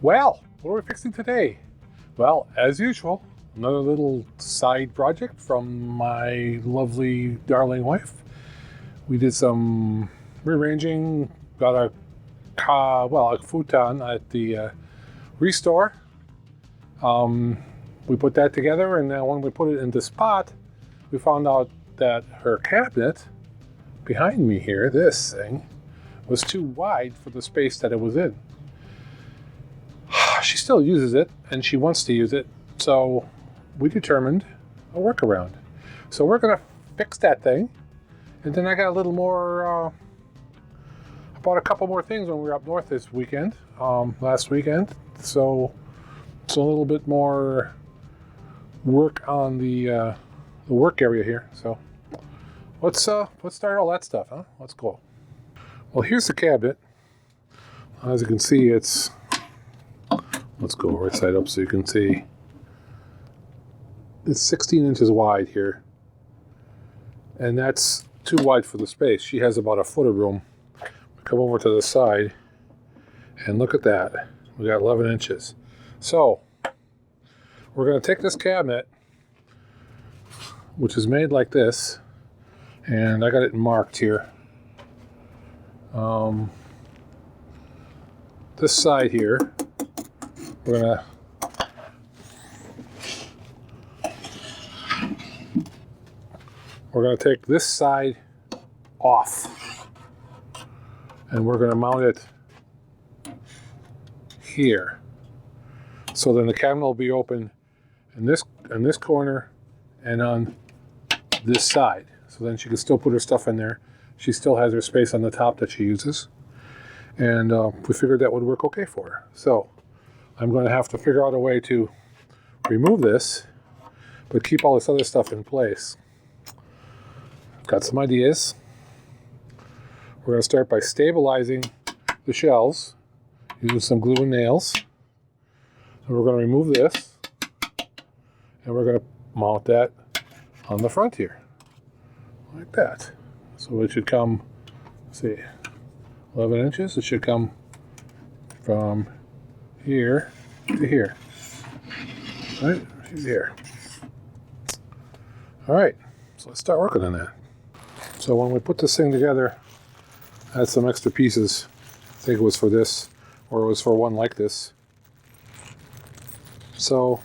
Well, what are we fixing today? Well, as usual, another little side project from my lovely, darling wife. We did some rearranging, got a futon at the Restore. We put that together, and then when we put it in the spot, we found out that her cabinet behind me here, this thing, was too wide for the space that it was in. She still uses it, and she wants to use it, so we determined a workaround. So we're going to fix that thing, and then I got a little more, I bought a couple more things when we were up north this weekend, last weekend, so it's a little bit more work on the work area here. So let's start all that stuff, huh? Let's go. Well, here's the cabinet. As you can see, let's go right side up so you can see. It's 16 inches wide here, and that's too wide for the space. She has about a foot of room. Come over to the side, and look at that. We got 11 inches. So we're going to take this cabinet, which is made like this, and I got it marked here. This side here, we're gonna take this side off, and we're gonna mount it here. So then the cabinet will be open in this corner and on this side. So then she can still put her stuff in there. She still has her space on the top that she uses. And we figured that would work okay for her. So I'm going to have to figure out a way to remove this, but keep all this other stuff in place. Got some ideas. We're going to start by stabilizing the shelves using some glue and nails. And we're going to remove this, and we're going to mount that on the front here, like that. So it should come, let's see, 11 inches. It should come from here to here. Right? Here. All right, so let's start working on that. So when we put this thing together, I had some extra pieces. I think it was for this, or it was for one like this. So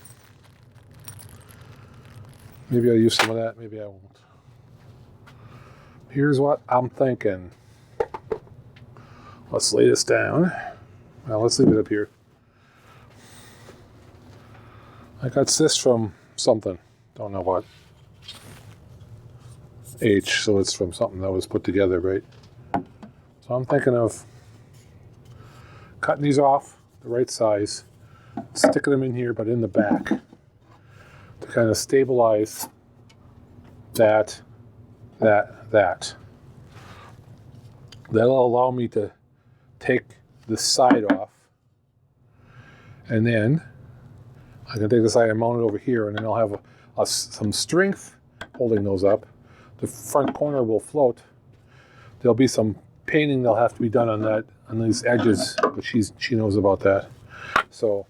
maybe I'll use some of that, maybe I won't. Here's what I'm thinking. Let's lay this down. Well, let's leave it up here. I got this from something. Don't know what. H, so it's from something that was put together, right? So I'm thinking of cutting these off the right size, sticking them in here, but in the back, to kind of stabilize that. That'll allow me to take the side off, and then I can take the side and mount it over here, and then I'll have some strength holding those up. The front corner will float. There'll be some painting that'll have to be done on these edges, but she knows about that. So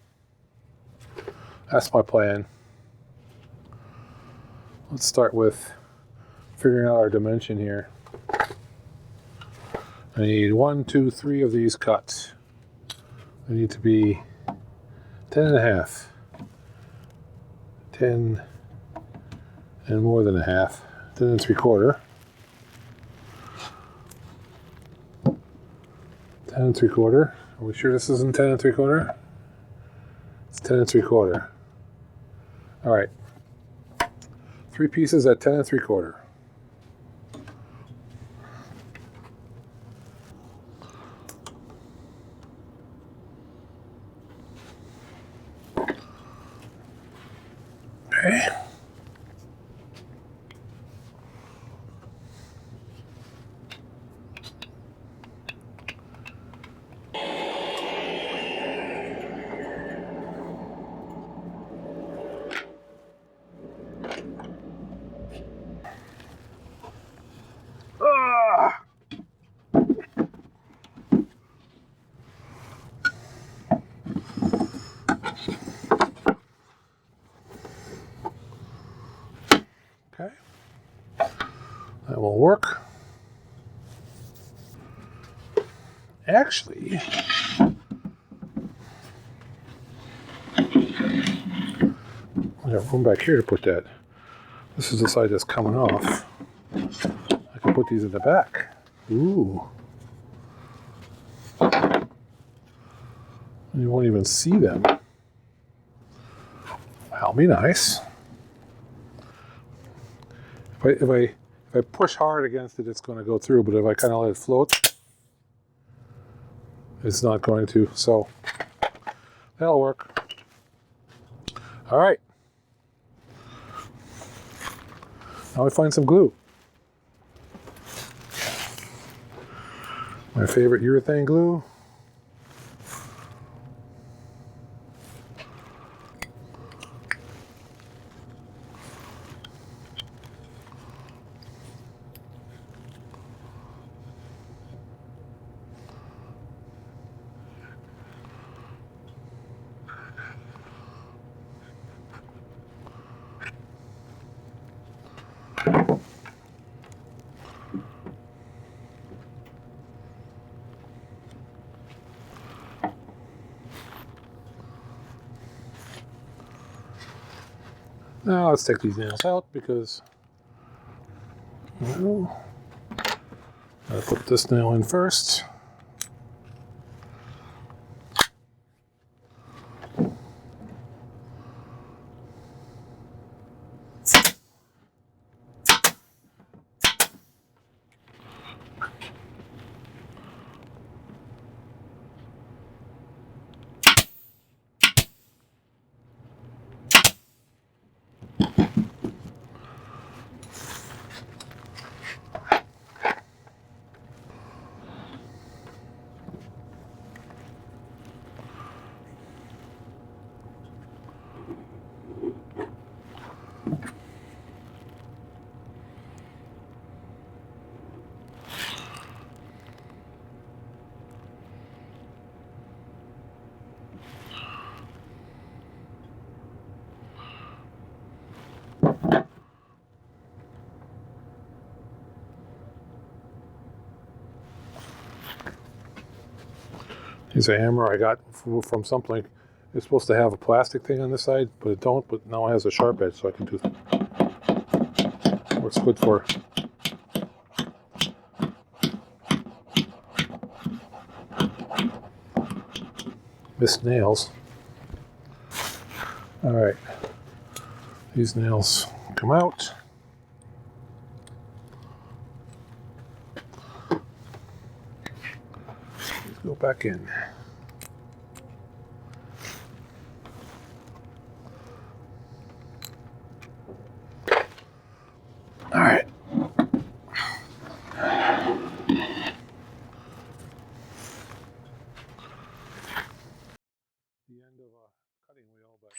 that's my plan. Let's start with figuring out our dimension here. I need 1, 2, 3 of these cuts. They need to be 10.5. 10 and more than a half. 10 3/4. 10 3/4. Are we sure this isn't 10 3/4? It's 10 3/4. All right. 3 pieces at 10 3/4. Okay. Okay. That will work. Actually, I have room back here to put that. This is the side that's coming off. I can put these in the back. Ooh. You won't even see them. That'll be nice. If I push hard against it, it's going to go through. But if I kind of let it float, it's not going to. So that'll work. All right. Now I find some glue. My favorite urethane glue. Now let's take these nails out because, well, I'll put this nail in first. Here's a hammer I got from something. It's supposed to have a plastic thing on the side, but it don't. But now it has a sharp edge, so I can do what's good for. Missed nails. All right, these nails come out. Let's go back in. All right. The end of a cutting wheel, but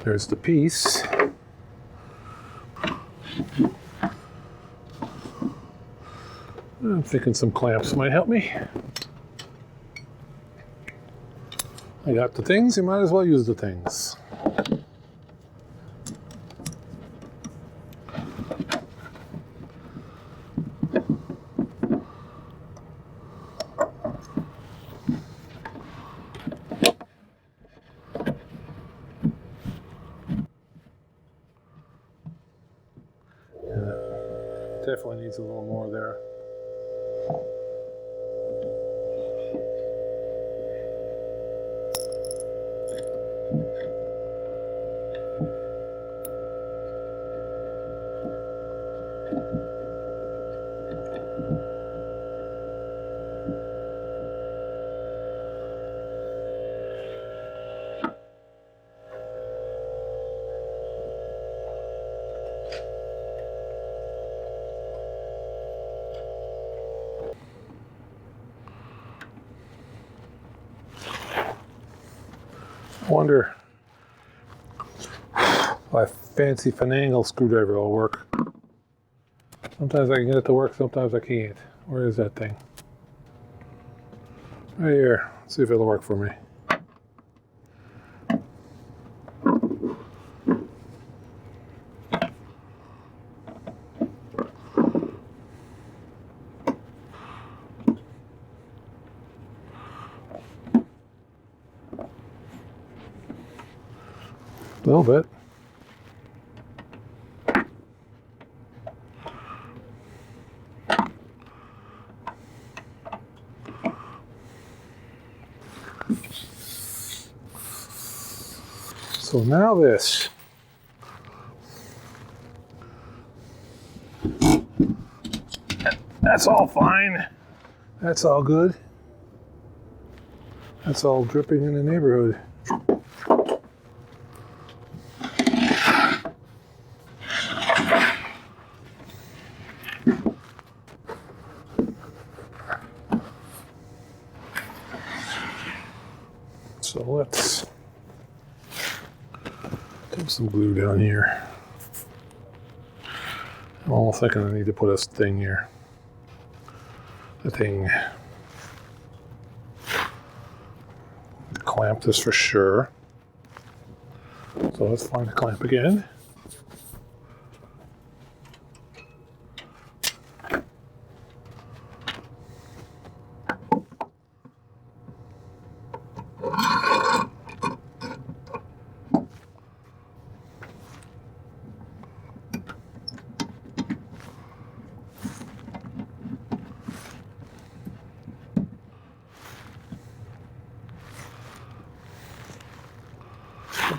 there's the piece. I'm thinking some clamps might help me. I got the things, you might as well use the things. Definitely needs a little more there. I wonder if my fancy finagle screwdriver will work. Sometimes I can get it to work, sometimes I can't. Where is that thing? Right here. Let's see if it'll work for me. A little bit. So now this. That's all fine. That's all good. That's all dripping in the neighborhood. So let's put some glue down here. I'm almost thinking I need to put a thing here. A thing. Clamp this for sure. So let's find a clamp again.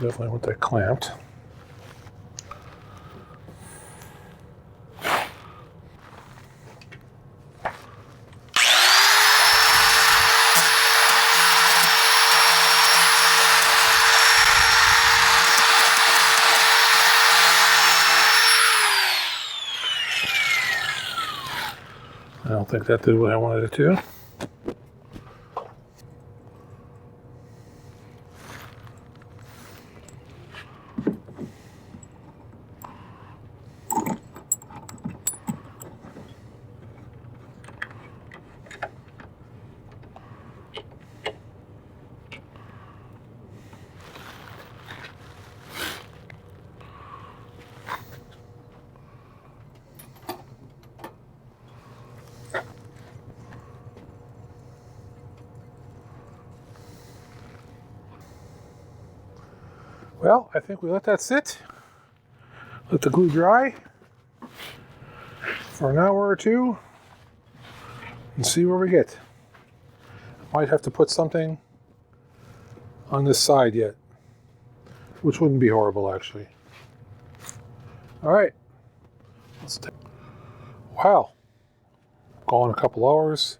Definitely want that clamped. I don't think that did what I wanted it to. Well, I think we let that sit. Let the glue dry for an hour or two and see where we get. Might have to put something on this side yet, which wouldn't be horrible actually. All right, let's take. Wow, gone a couple hours.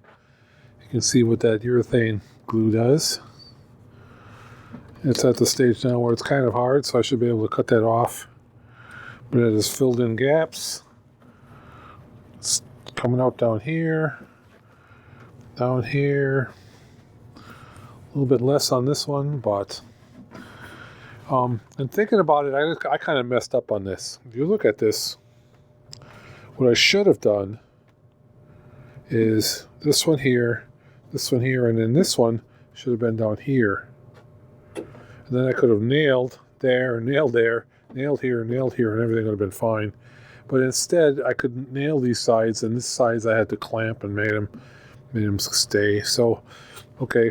You can see what that urethane glue does. It's at the stage now where it's kind of hard, so I should be able to cut that off. But it has filled in gaps. It's coming out down here. A little bit less on this one, but and thinking about it, I kind of messed up on this. If you look at this, what I should have done is this one here, and then this one should have been down here. And then I could have nailed there, nailed there, nailed here, and everything would have been fine. But instead, I couldn't nail these sides, and this sides I had to clamp and made them stay. So, okay,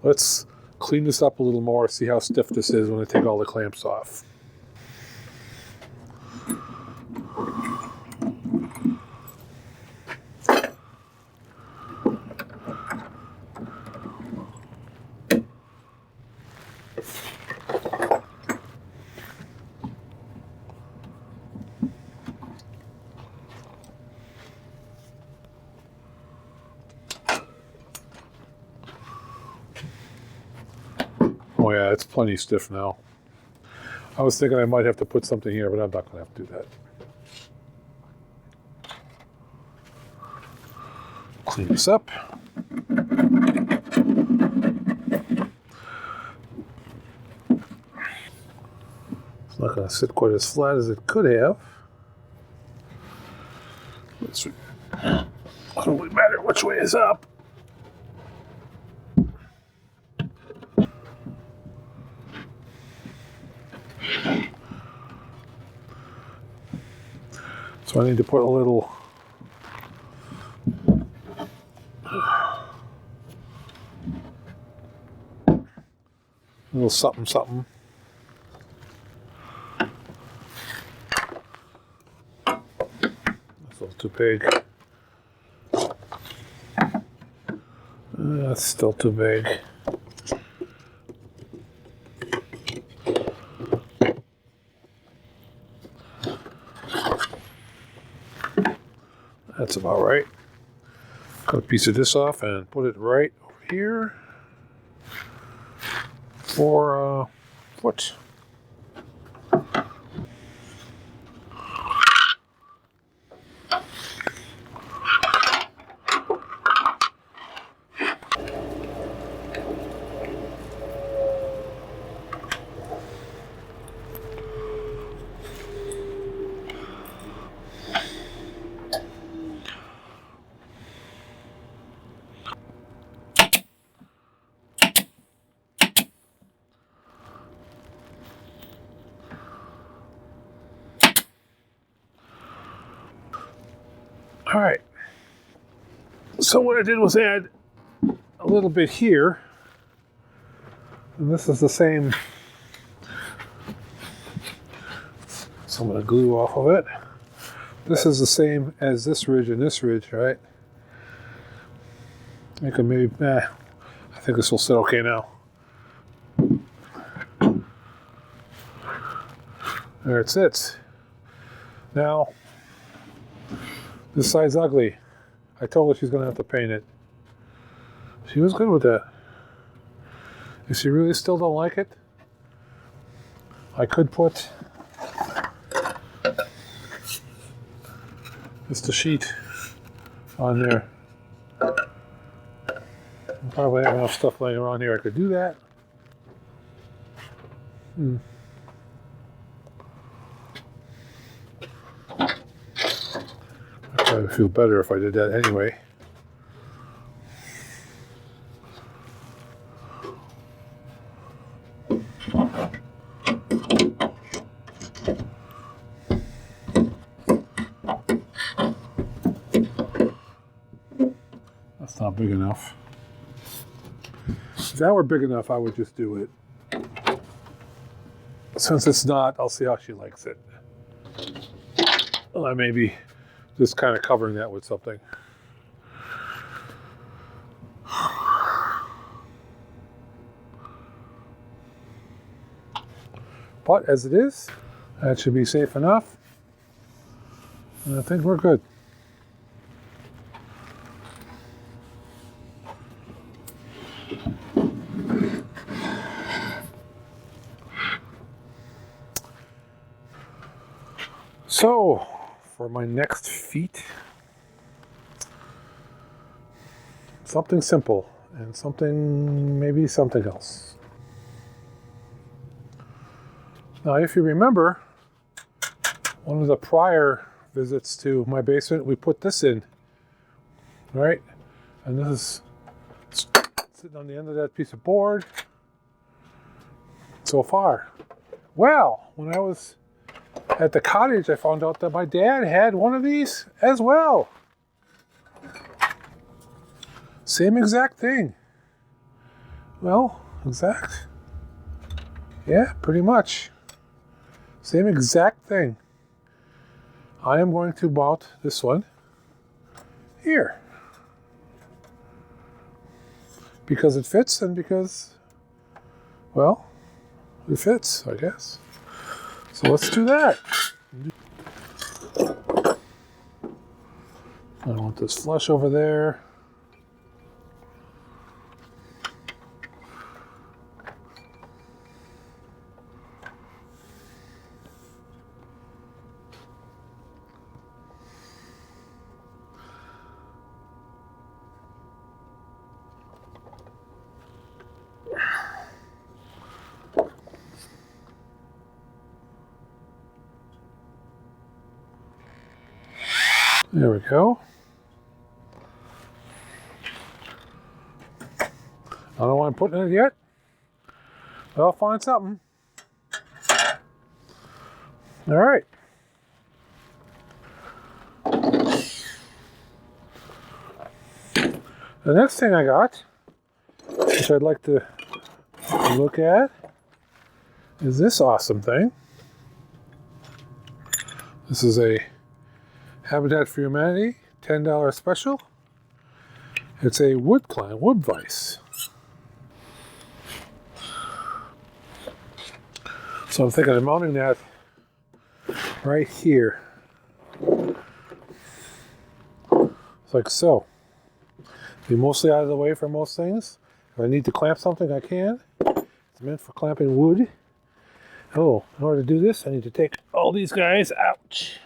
let's clean this up a little more, see how stiff this is when I take all the clamps off. Oh yeah, it's plenty stiff now. I was thinking I might have to put something here, but I'm not going to have to do that. Clean this up. going to sit quite as flat as it could have. It doesn't really matter which way is up. So I need to put a little something something. That's a little too big. That's still too big. That's about right. Cut a piece of this off and put it right over here for foot. All right, so what I did was add a little bit here, and this is the same, so I'm going to glue off of it. This is the same as this ridge and this ridge, right? I could maybe, I think this will sit okay now. There it sits. Now, this side's ugly. I told her she's going to have to paint it. She was good with that. If she really still don't like it, I could put just a sheet on there. I probably have enough stuff laying around here I could do that. I would feel better if I did that anyway. That's not big enough. If that were big enough, I would just do it. Since it's not, I'll see how she likes it. Well, I may be just kind of covering that with something. But as it is, that should be safe enough. And I think we're good. So, for my next feat, something simple and maybe something else. Now, if you remember, one of the prior visits to my basement, we put this in, right? And this is sitting on the end of that piece of board so far. Well, when I was at the cottage, I found out that my dad had one of these as well. Same exact thing. Well, exact. Yeah, pretty much. Same exact thing. I am going to mount this one here. Because it fits and because, well, it fits, I guess. So let's do that. I want this flush over there. There we go. I don't know what I'm putting in it yet. But I'll find something. All right. The next thing I got, which I'd like to look at, is this awesome thing. This is a Habitat for Humanity $10 special. It's a wood vise. So I'm thinking of mounting that right here. It's like so. Be mostly out of the way for most things. If I need to clamp something, I can. It's meant for clamping wood. Oh, in order to do this, I need to take all these guys out.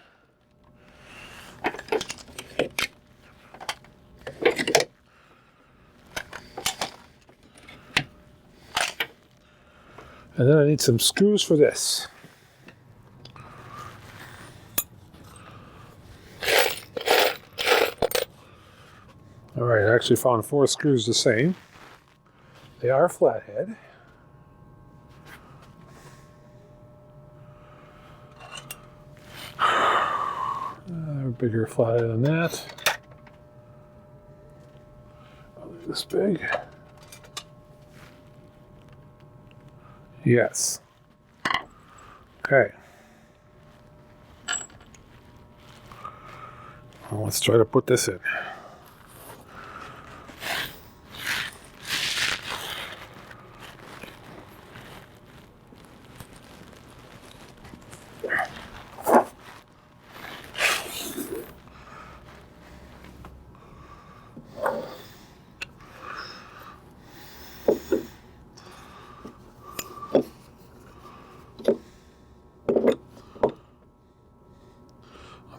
And then I need some screws for this. All right, I actually found 4 screws the same. They are flathead. Bigger flathead than that. Oh, they're this big. Yes. Okay. Well, let's try to put this in.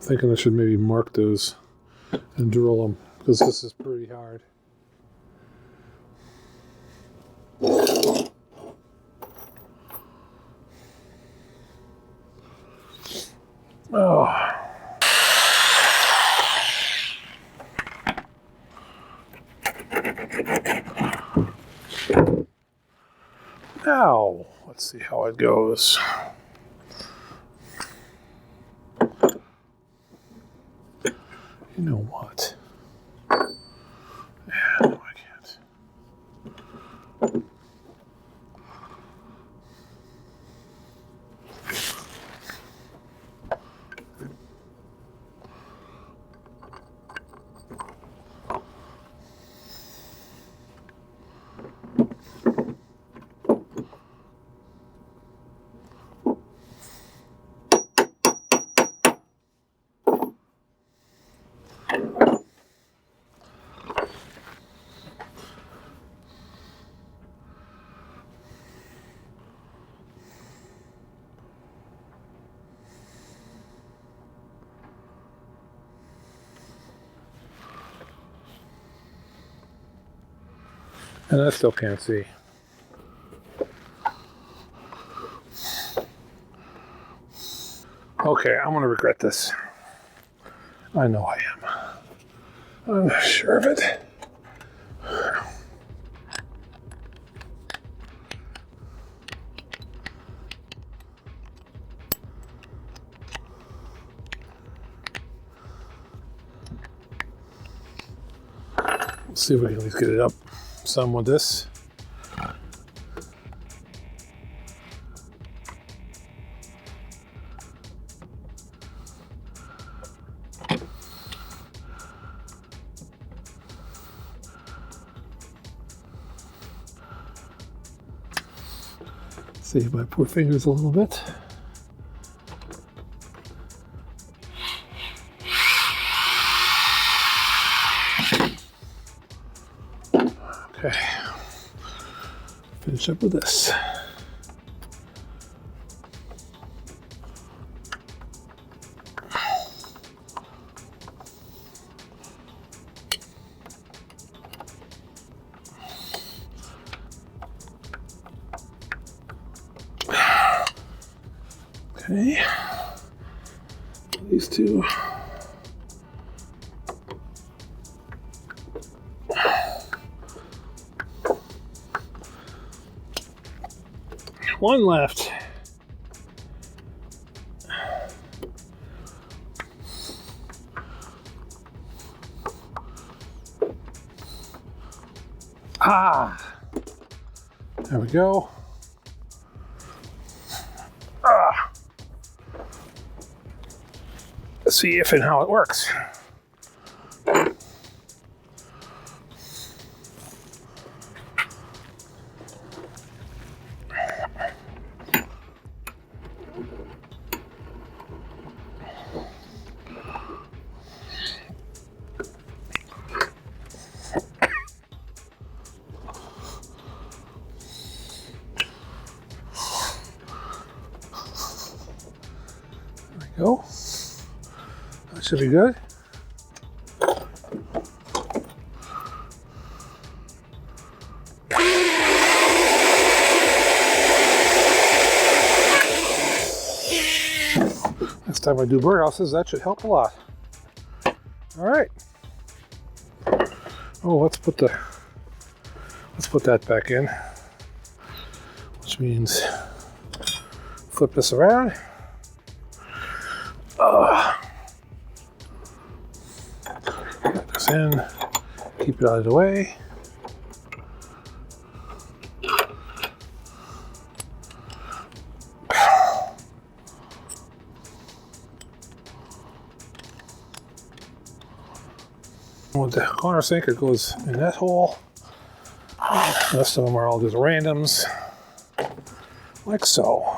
Thinking I should maybe mark those and drill them because this is pretty hard. Oh. Now, let's see how it goes. You know what? Yeah, no, I can't. And I still can't see. Okay, I'm gonna regret this. I know I am. I'm sure of it. Let's see if we can at least get it up some with this. Save my poor fingers a little bit. Okay, finish up with this. Okay, these two. One left. Ah, there we go. Let's see if and how it works. Go. That should be good. Next time I do birdhouses, that should help a lot. All right. Oh, let's put that back in, which means flip this around. Get this in, keep it out of the way. With the corner sink, it goes in that hole. The rest of them are all just randoms, like so.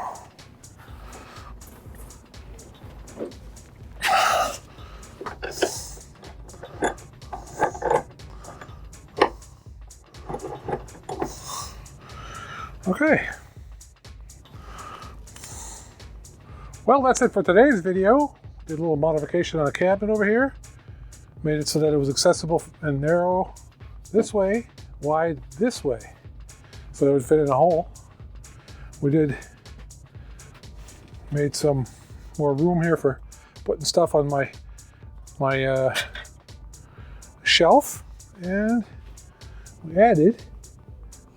Okay. Well, that's it for today's video. Did a little modification on the cabinet over here. Made it so that it was accessible and narrow this way, wide this way, so that it would fit in a hole. We made some more room here for putting stuff on my shelf, and we added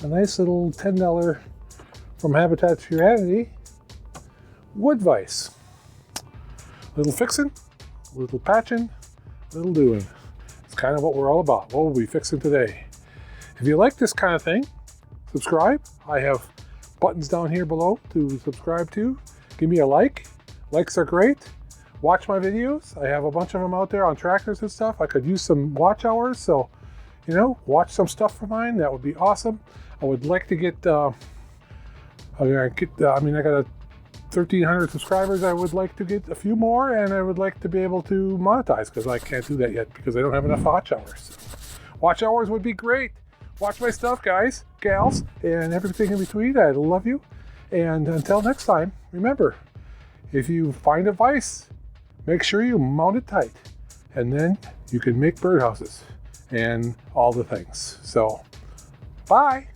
a nice little $10 from Habitat for Humanity wood vise. Little fixing, little patching, little doing. It's kind of what we're all about. What will we be fixing today? If you like this kind of thing, subscribe. I have buttons down here below to subscribe to. Give me a like. Likes are great. Watch my videos. I have a bunch of them out there on tractors and stuff. I could use some watch hours, so you know, watch some stuff for mine. That would be awesome. I would like to get, I got 1,300 subscribers. I would like to get a few more, and I would like to be able to monetize, because I can't do that yet because I don't have enough watch hours. Watch hours would be great. Watch my stuff, guys, gals, and everything in between. I love you. And until next time, remember, if you find a vise, make sure you mount it tight, and then you can make birdhouses and all the things. So, bye.